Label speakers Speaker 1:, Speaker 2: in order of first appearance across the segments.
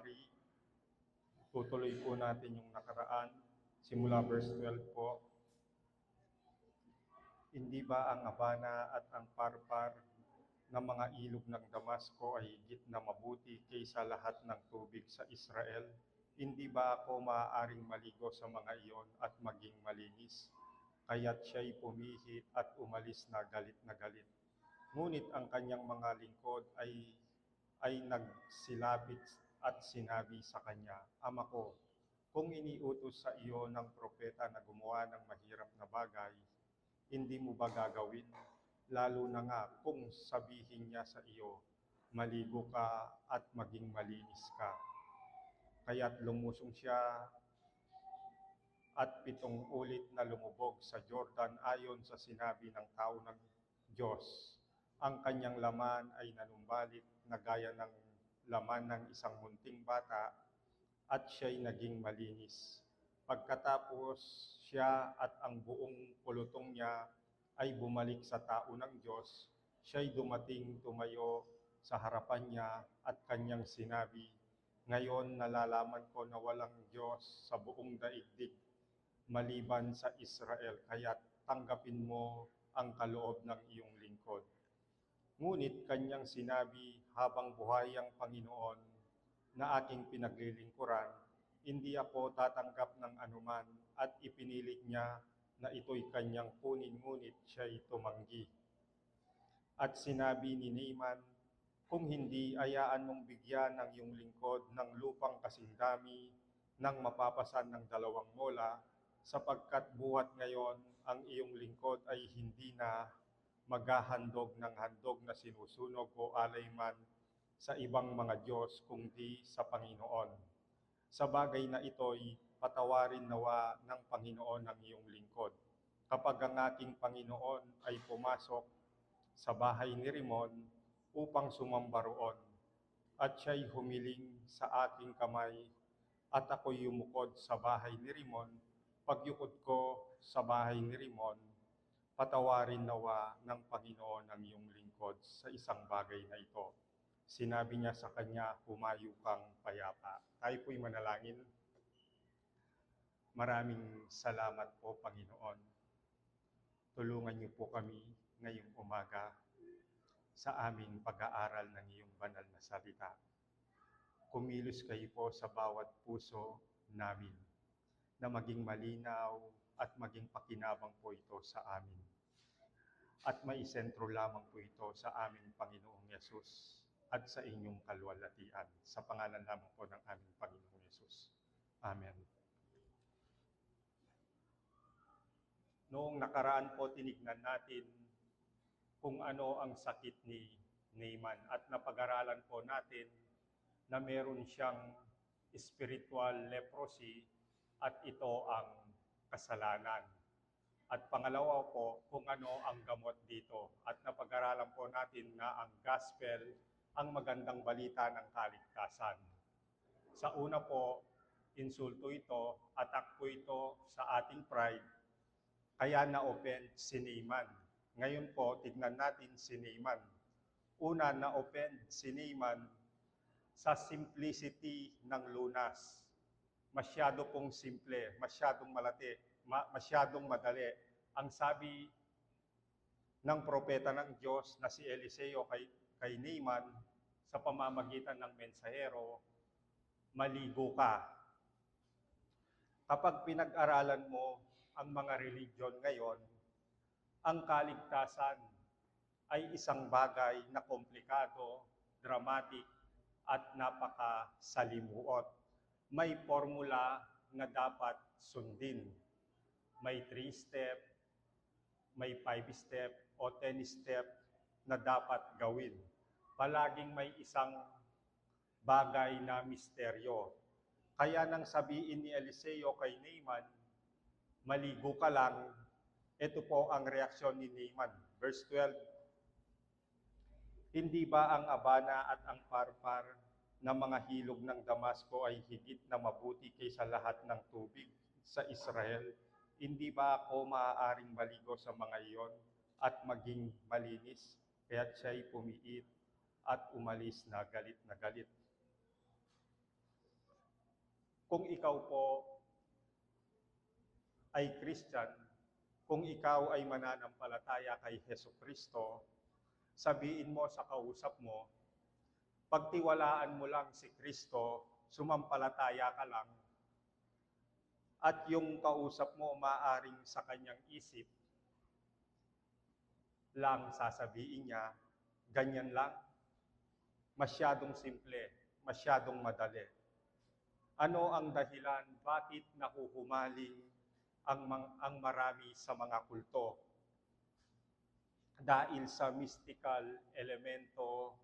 Speaker 1: February. Tutuloy po natin yung nakaraan. Simula verse 12 po. Hindi ba ang Abana at ang Parpar ng mga ilog ng Damasco ay higit na mabuti kaysa lahat ng tubig sa Israel? Hindi ba ako maaaring maligo sa mga iyon at maging malinis? Kaya't siya'y pumihit at umalis na galit na galit. Ngunit ang kanyang mga lingkod ay nagsilapit at sinabi sa kanya, Ama ko, kung iniutos sa iyo ng propeta na gumawa ng mahirap na bagay, hindi mo ba gagawin? Lalo na nga kung sabihin niya sa iyo, maligo ka at maging malinis ka. Kaya't lumusong siya at 7 ulit na lumubog sa Jordan ayon sa sinabi ng tao ng Diyos. Ang kanyang laman ay nanumbalik na gaya ng laman ng isang munting bata at siya'y naging malinis. Pagkatapos siya at ang buong pulutong niya ay bumalik sa tao ng Diyos, siya'y dumating tumayo sa harapan niya at kanyang sinabi, Ngayon nalalaman ko na walang Diyos sa buong daigdig maliban sa Israel, kaya't tanggapin mo ang kaloob ng iyong lingkod. Ngunit kanyang sinabi, habang buhay ang Panginoon na aking pinaglilingkuran, hindi ako tatanggap ng anuman at ipinilit niya na ito'y kanyang kunin, ngunit siya'y tumanggi. At sinabi ni Naaman, kung hindi, ayaan mong bigyan ng iyong lingkod ng lupang kasing dami ng mapapasan ng 2 mola, sapagkat buhat ngayon ang iyong lingkod ay hindi na maghahandog ng handog na sinusunog o alayman sa ibang mga Diyos kundi sa Panginoon. Sa bagay na ito'y patawarin nawa ng Panginoon ang iyong lingkod. Kapag ang aking Panginoon ay pumasok sa bahay ni Rimon upang sumamba roon, at siya'y humiling sa aking kamay, at ako'y yumukod sa bahay ni Rimon, pagyukod ko sa bahay ni Rimon, patawarin nawa ng Panginoon ang iyong lingkod sa isang bagay na ito. Sinabi niya sa kanya, humayo kang payapa. Tayo po'y manalangin. Maraming salamat po, Panginoon. Tulungan niyo po kami ngayong umaga sa aming pag-aaral ng iyong banal na salita. Kumilos kayo po sa bawat puso namin na maging malinaw at maging pakinabang po ito sa amin. At maisentro lamang po ito sa aming Panginoong Yesus at sa inyong kalwalhatian. Sa pangalan lamang po ng aming Panginoong Yesus. Amen. Noong nakaraan po, tinignan natin kung ano ang sakit ni Naaman at napag-aralan po natin na meron siyang spiritual leprosy at ito ang kasalanan. At pangalawa po, kung ano ang gamot dito. At napag-aralan po natin na ang gospel, ang magandang balita ng kaligtasan. Sa una po, insulto ito, attack po ito sa ating pride, kaya na-offend si Naaman. Ngayon po, tignan natin si Naaman. Una, na-offend si Naaman sa simplicity ng lunas. Masyado pong simple, masyadong masyadong madali. Ang sabi ng propeta ng Diyos na si Eliseo kay Naaman sa pamamagitan ng mensahero, maligo ka. Kapag pinag-aralan mo ang mga religion ngayon, ang kaligtasan ay isang bagay na komplikado, dramatic, at napakasalimuot. May formula na dapat sundin. May 3-step, may 5-step, o 10-step na dapat gawin. Palaging may isang bagay na misteryo. Kaya nang sabihin ni Eliseo kay Naaman, maligo ka lang, ito po ang reaksyon ni Naaman. Verse 12, Hindi ba ang Abana at ang Parpar na mga hilog ng Damasco ay higit na mabuti kaysa lahat ng tubig sa Israel? Hindi ba ako maaaring maligo sa mga iyon at maging malinis? Kaya't siya'y pumiit at umalis na galit na galit. kung ikaw po ay Christian, kung ikaw ay mananampalataya kay Hesukristo, sabihin mo sa kausap mo, pagtiwalaan mo lang si Kristo, sumampalataya ka lang, at yung kausap mo maaring sa kanyang isip lang sasabihin niya, ganyan lang, masyadong simple, masyadong madali. Ano ang dahilan bakit nahuhumaling ang marami sa mga kulto? Dahil sa mystical elemento,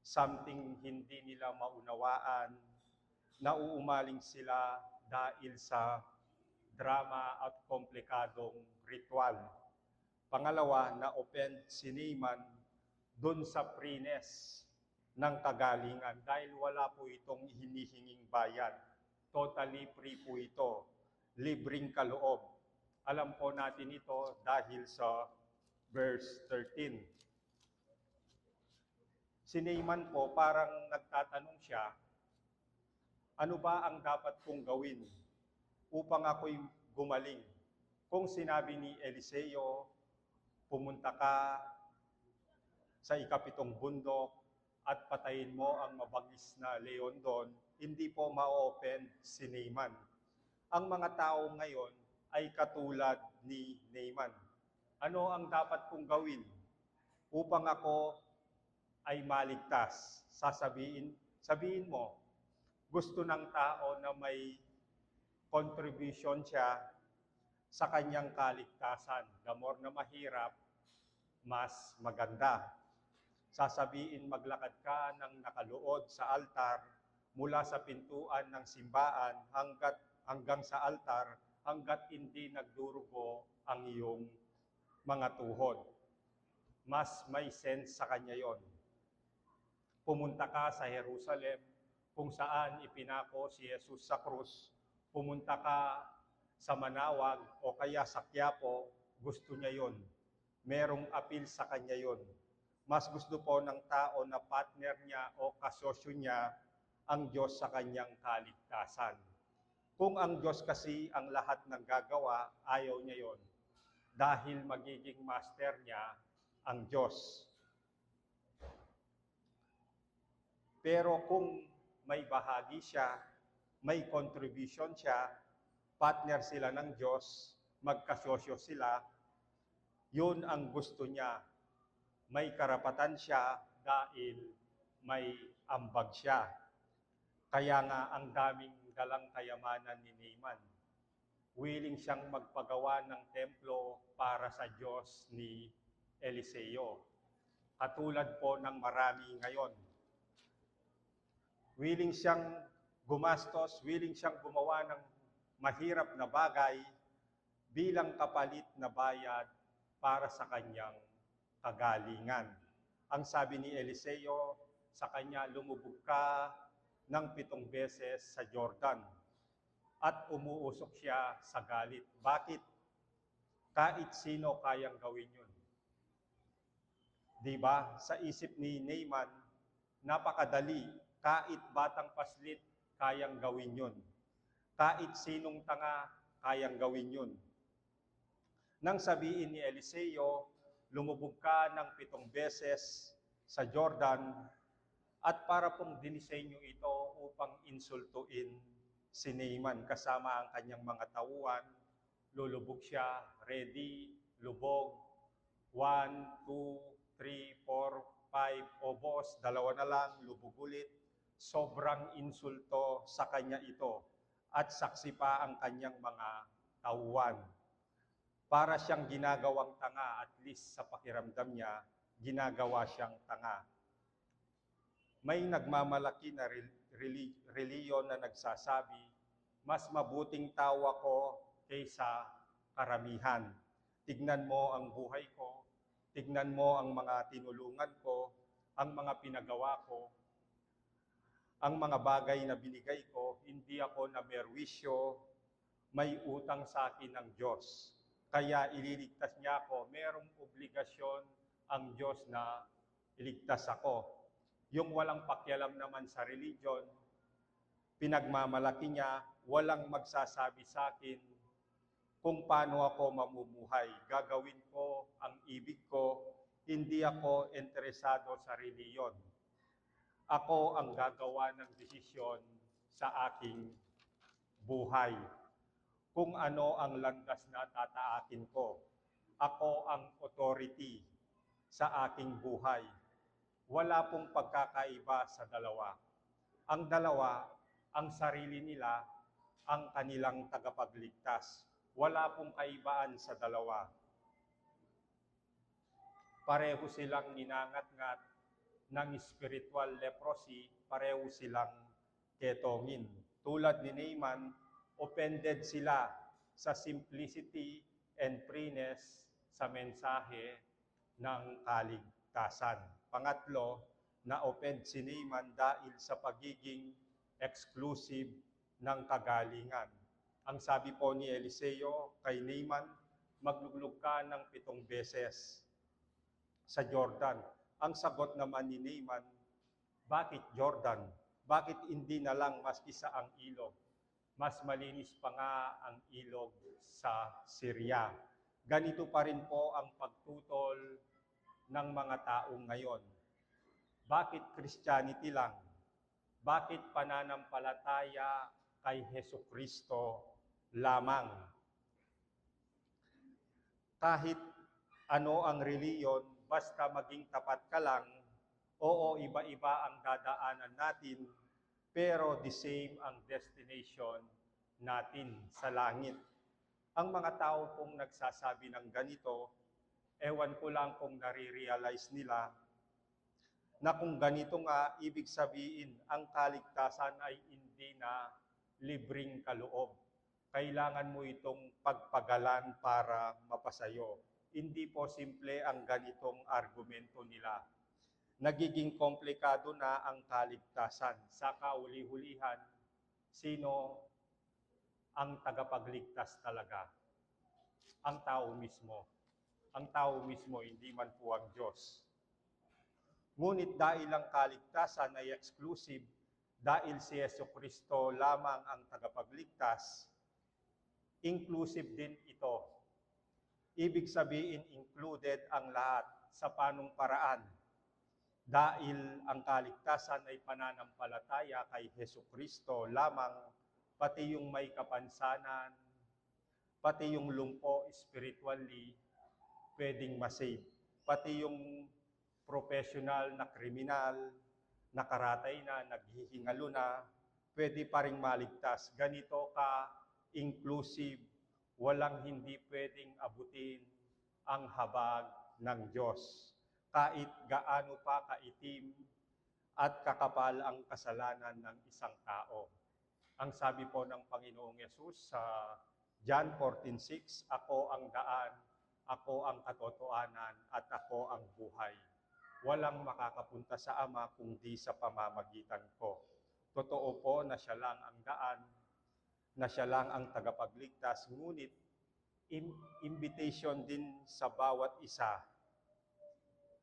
Speaker 1: something hindi nila maunawaan, nauumaling sila dahil sa drama at komplikadong ritual. Pangalawa, na-offend si Naaman dun sa freeness ng kagalingan dahil wala po itong hinihinging bayad. Totally free po ito. Libreng kaloob. Alam po natin ito dahil sa verse 13. Si Naaman po parang nagtatanong siya, ano ba ang dapat kong gawin upang ako'y gumaling? Kung sinabi ni Eliseo, pumunta ka sa ikapitong bundok at patayin mo ang mabangis na leon doon, hindi po ma-open si Naaman. Ang mga tao ngayon ay katulad ni Naaman. Ano ang dapat kong gawin upang ako ay maligtas? Sabihin mo, gusto ng tao na may contribution siya sa kanyang kaligtasan. The more na mahirap, mas maganda. Sasabihin maglakad ka ng nakaluod sa altar mula sa pintuan ng simbahan hanggang sa altar hanggat hindi nagdurugo ang iyong mga tuhod. Mas may sense sa kanya yon. Pumunta ka sa Jerusalem kung saan ipinako si Jesus sa krus. Pumunta ka sa Manawag o kaya sa Quiapo, gusto niya yon. Merong appeal sa kanya yon. Mas gusto po ng tao na partner niya o kasosyo niya ang Diyos sa kanyang kaligtasan. Kung ang Diyos kasi ang lahat ng gagawa, ayaw niya yon. Dahil magiging master niya ang Diyos. Pero kung may bahagi siya, may contribution siya, partner sila ng Diyos, magkasosyo sila, yun ang gusto niya. May karapatan siya dahil may ambag siya. Kaya nga ang daming dalang kayamanan ni Naaman. Willing siyang magpagawa ng templo para sa Diyos ni Eliseo. Katulad po ng marami ngayon. Willing siyang gumastos, willing siyang gumawa ng mahirap na bagay bilang kapalit na bayad para sa kanyang kagalingan. Ang sabi ni Eliseo sa kanya, lumubog ka ng 7 beses sa Jordan at umuusok siya sa galit. Bakit? Kahit sino kayang gawin yun. Diba? Sa isip ni Naaman, napakadali. Kahit batang paslit, kayang gawin yun. Kahit sinong tanga, kayang gawin yun. Nang sabihin ni Eliseo, lumubog ka ng 7 beses sa Jordan, at para pong dinisenyo ito upang insultuin si Naaman kasama ang kanyang mga tauhan. Lulubog siya, ready, lubog, 1, 2, 3, 4, 5, o boss, 2 na lang, lubog ulit. Sobrang insulto sa kanya ito at saksi pa ang kanyang mga tauhan. Para siyang ginagawang tanga, at least sa pakiramdam niya, ginagawa siyang tanga. May nagmamalaki na reliyon na nagsasabi, mas mabuting tao ako kaysa karamihan. Tignan mo ang buhay ko, tignan mo ang mga tinulungan ko, ang mga pinagawa ko, ang mga bagay na binigay ko, hindi ako namerwisyo, may utang sa akin ng Diyos. Kaya ililigtas niya ako, merong obligasyon ang Diyos na iligtas ako. Yung walang pakialam naman sa religion, Pinagmamalaki niya, walang magsasabi sa akin kung paano ako mamumuhay. Gagawin ko ang ibig ko, hindi ako interesado sa reliyon. Ako ang gagawa ng desisyon sa aking buhay. Kung ano ang landas na tataakin ko. Ako ang authority sa aking buhay. Wala pong pagkakaiba sa dalawa. Ang dalawa, ang sarili nila, ang kanilang tagapagligtas. Wala pong kaibaan sa dalawa. Pareho silang ninangat-ngat ng spiritual leprosy, pareho silang ketongin. Tulad ni Naaman, offended sila sa simplicity and freeness sa mensahe ng kaligtasan. Pangatlo, na-offend si Naaman dahil sa pagiging exclusive ng kagalingan. Ang sabi po ni Eliseo kay Naaman, magluglog ka ng 7 beses sa Jordan. Ang sagot naman ni Naaman, bakit Jordan? Bakit hindi na lang maski sa ang ilog? Mas malinis pa nga ang ilog sa Syria. Ganito pa rin po ang pagtutol ng mga taong ngayon. Bakit Christianity lang? Bakit pananampalataya kay Hesukristo lamang? Kahit ano ang reliyon, basta maging tapat ka lang, oo, iba-iba ang dadaanan natin, pero the same ang destination natin sa langit. Ang mga tao pong nagsasabi ng ganito, ewan ko lang kung nare-realize nila na kung ganito nga, ibig sabihin, ang kaligtasan ay hindi na libreng kaloob. Kailangan mo itong pagpagalan para mapasayo. Hindi po simple ang ganitong argumento nila. Nagiging komplikado na ang kaligtasan. Sa kauli-hulihan, sino ang tagapagligtas talaga? Ang tao mismo. Ang tao mismo, hindi man po ang Diyos. Ngunit dahil ang kaligtasan ay exclusive, dahil si Hesukristo lamang ang tagapagligtas, inclusive din ito. Ibig sabihin, included ang lahat sa panong paraan. Dahil ang kaligtasan ay pananampalataya kay Hesukristo lamang, pati yung may kapansanan, pati yung lumpo spiritually, pwedeng masave. Pati yung professional na kriminal, nakaratay na, naghihingalo na, pwede pa rin maligtas. Ganito ka inclusive, walang hindi pwedeng abutin ang habag ng Diyos. Kahit gaano pa kaitim at kakapal ang kasalanan ng isang tao. Ang sabi po ng Panginoong Yesus sa John 14:6, ako ang daan, ako ang katotohanan, at ako ang buhay. Walang makakapunta sa Ama kundi sa pamamagitan ko. Totoo po na siya lang ang daan, na siya lang ang tagapagligtas, ngunit invitation din sa bawat isa.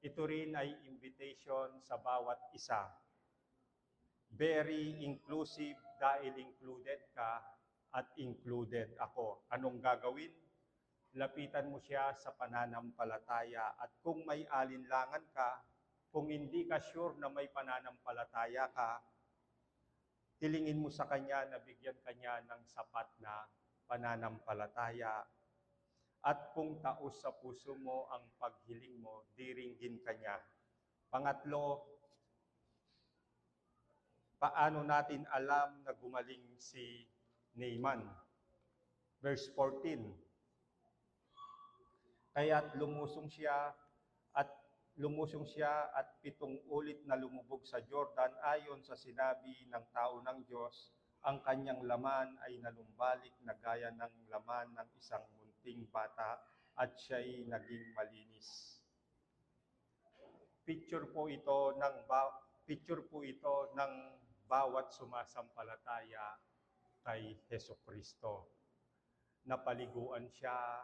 Speaker 1: Ito rin ay invitation sa bawat isa. Very inclusive dahil included ka at included ako. Anong gagawin? Lapitan mo siya sa pananampalataya, at kung may alinlangan ka, kung hindi ka sure na may pananampalataya ka, hilingin mo sa Kanya na bigyan Kanya ng sapat na pananampalataya. At kung taos sa puso mo ang paghiling mo, diringgin Kanya. Pangatlo, paano natin alam na gumaling si Naaman? Verse 14. Kaya't lumusong siya at 7 ulit na lumubog sa Jordan ayon sa sinabi ng tao ng Diyos. Ang kanyang laman ay nalumbalik na gaya ng laman ng isang munting bata, at siya'y naging malinis. Picture po ito ng bawat sumasampalataya kay Hesukristo. Napaliguan siya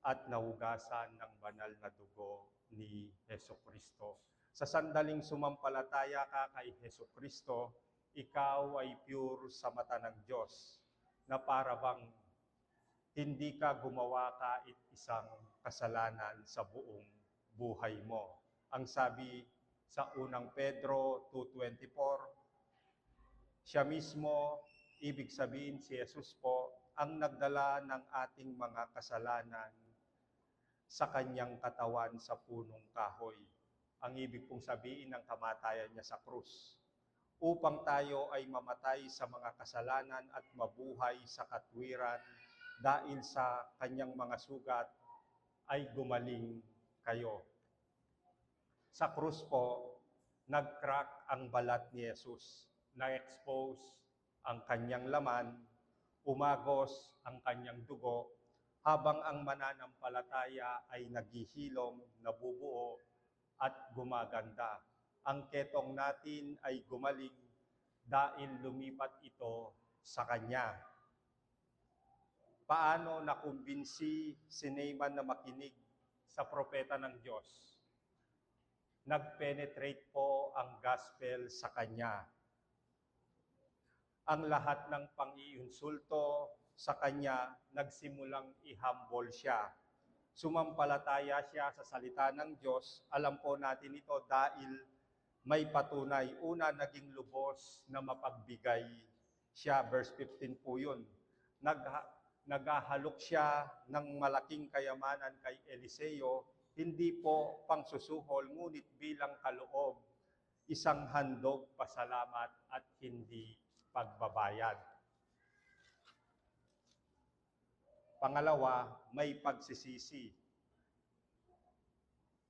Speaker 1: at nahugasan ng banal na dugo ni Hesukristo. Sa sandaling sumampalataya ka kay Hesukristo, ikaw ay pure sa mata ng Diyos, na para bang hindi ka gumawa kahit isang kasalanan sa buong buhay mo. Ang sabi sa unang Pedro 2:24, siya mismo, ibig sabihin si Jesus po, ang nagdala ng ating mga kasalanan sa kanyang katawan sa punong kahoy. Ang ibig pong sabihin ng kamatayan niya sa krus, upang tayo ay mamatay sa mga kasalanan at mabuhay sa katwiran, dahil sa kanyang mga sugat ay gumaling kayo. Sa krus po, nag-crack ang balat ni Jesus, na-expose ang kanyang laman, umagos ang kanyang dugo, habang ang mananampalataya ay naghihilom, nabubuo, at gumaganda. Ang ketong natin ay gumaling dahil lumipat ito sa kanya. Paano nakumbinsi si Naaman na makinig sa propeta ng Diyos? Nag-penetrate po ang gospel sa kanya. Ang lahat ng pang-iinsulto sa kanya, nagsimulang i-humble siya. Sumampalataya siya sa salita ng Diyos. Alam po natin ito dahil may patunay. Una, naging lubos na mapagbigay siya. Verse 15 po yun. Naghahalok siya ng malaking kayamanan kay Eliseo, hindi po pangsusuhol, ngunit bilang kaloob, isang handog pasalamat at hindi pagbabayad. Pangalawa, may pagsisisi.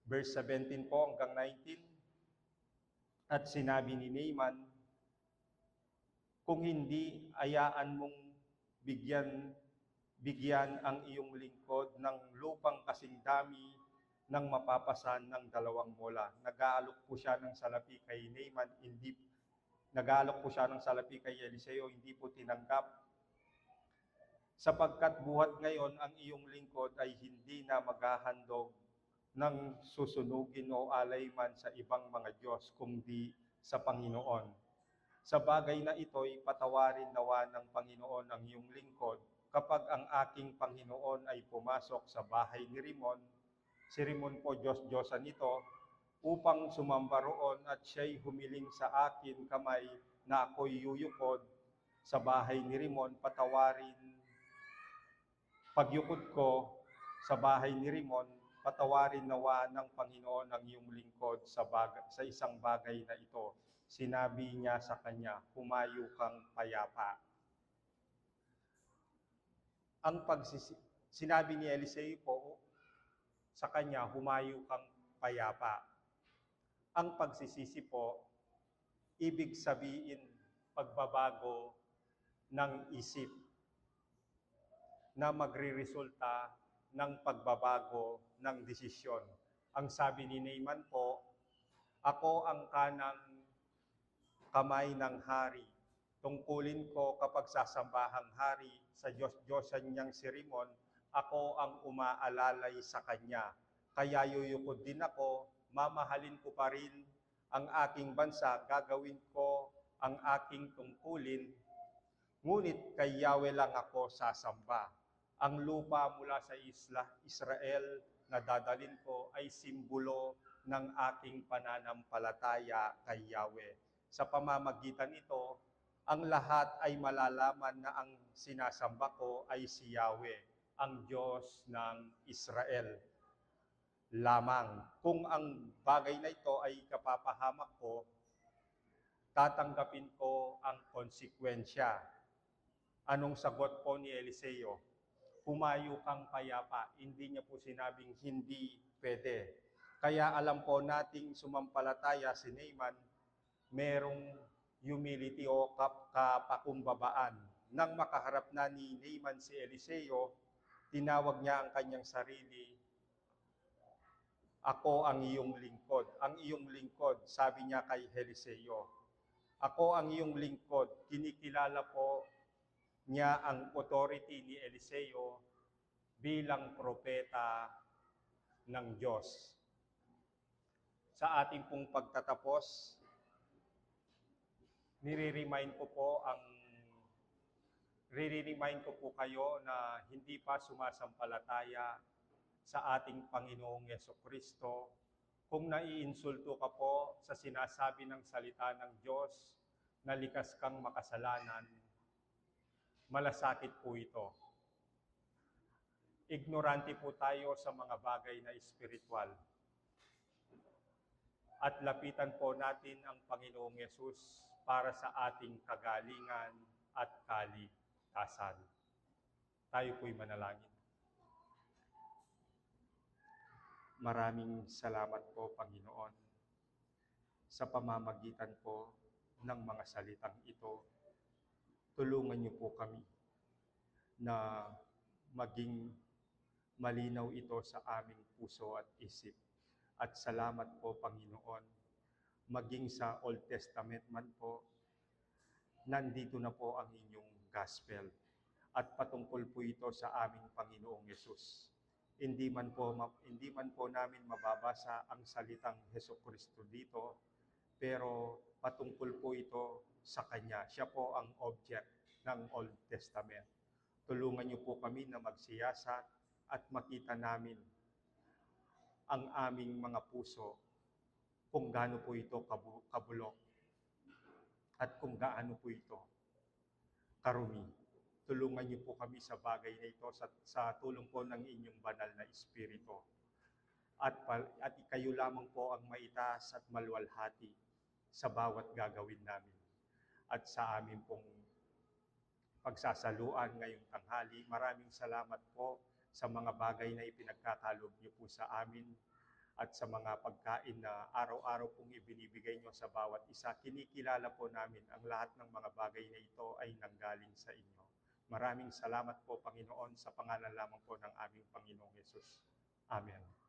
Speaker 1: Verse 17 po hanggang 19. At sinabi ni Naaman, kung hindi, ayaan mong bigyan ang iyong lingkod ng lupang kasing dami ng mapapasan ng 2 mola. Nag-aalok po siya ng salapi kay Naaman, nag-aalok po siya ng salapi kay Eliseo, hindi po tinanggap. Sapagkat buhat ngayon ang iyong lingkod ay hindi na maghahandog ng susunugin o alayman sa ibang mga Diyos, kundi sa Panginoon. Sa bagay na ito'y patawarin nawa ng Panginoon ang iyong lingkod, kapag ang aking Panginoon ay pumasok sa bahay ni Rimon. Si Rimon po Diyos-Diyosan ito, upang sumamba roon, at siya'y humiling sa akin kamay na ako'y yuyukod sa bahay ni Rimon. Pagyukod ko sa bahay ni Rimon, patawarin nawa ng Panginoon ang iyong lingkod sa isang bagay na ito. Sinabi niya sa kanya, humayo kang payapa. Sinabi ni Eliseo po sa kanya, humayo kang payapa. Ang pagsisisi po, ibig sabihin pagbabago ng isip na magre-resulta ng pagbabago ng desisyon. Ang sabi ni Naaman po, ako ang kanang kamay ng hari. Tungkulin ko kapag sasambahang hari sa Diyos-Diyosan niyang si Rimon, ako ang umaalalay sa kanya. Kaya yuyukod din ako, mamahalin ko pa rin ang aking bansa, gagawin ko ang aking tungkulin, ngunit kay Yahweh lang ako sasamba. Ang lupa mula sa Israel na dadalin ko ay simbolo ng aking pananampalataya kay Yahweh. Sa pamamagitan nito, ang lahat ay malalaman na ang sinasamba ko ay si Yahweh, ang Diyos ng Israel lamang. Kung ang bagay na ito ay kapapahamak ko, tatanggapin ko ang konsekwensya. Anong sagot po ni Eliseo? Humayo kang payapa. Hindi niya po sinabing hindi pwede. Kaya alam po nating sumampalataya si Naaman, merong humility o kapakumbabaan. Nang makaharap na ni Naaman si Eliseo, tinawag niya ang kanyang sarili, ako ang iyong lingkod. Ang iyong lingkod, sabi niya kay Eliseo. Ako ang iyong lingkod. Kinikilala po niya ang authority ni Eliseo bilang propeta ng Diyos. Sa ating pong pagtatapos, nire-remind ko po ang Remind ko po kayo na hindi pa sumasampalataya sa ating Panginoong Yesukristo. Kung naiinsulto ka po sa sinasabi ng salita ng Diyos na likas kang makasalanan, malasakit po ito. Ignorante po tayo sa mga bagay na espiritual. At lapitan po natin ang Panginoong Yesus para sa ating kagalingan at kaligtasan. Tayo po'y manalangin. Maraming salamat po, Panginoon, sa pamamagitan po ng mga salitang ito. Tulungan niyo po kami na maging malinaw ito sa aming puso at isip. At salamat po, Panginoon, maging sa Old Testament man po, nandito na po ang inyong gospel. At patungkol po ito sa aming Panginoong Yesus. Hindi man po namin mababasa ang salitang Hesukristo dito, pero patungkol po ito sa Kanya. Siya po ang object ng Old Testament. Tulungan niyo po kami na magsiyasat at makita namin ang aming mga puso kung gaano po ito kabulok at kung gaano po ito karumi. Tulungan niyo po kami sa bagay na ito sa tulong po ng inyong banal na Espiritu. At kayo lamang po ang maitaas at maluwalhati sa bawat gagawin namin. At sa amin pong pagsasaluan ngayong tanghali, maraming salamat po sa mga bagay na ipinagkakalob niyo po sa amin at sa mga pagkain na araw-araw pong ibinibigay niyo sa bawat isa. Kinikilala po namin ang lahat ng mga bagay na ito ay nanggaling sa inyo. Maraming salamat po, Panginoon, sa pangalan lamang po ng aming Panginoong Yesus. Amen.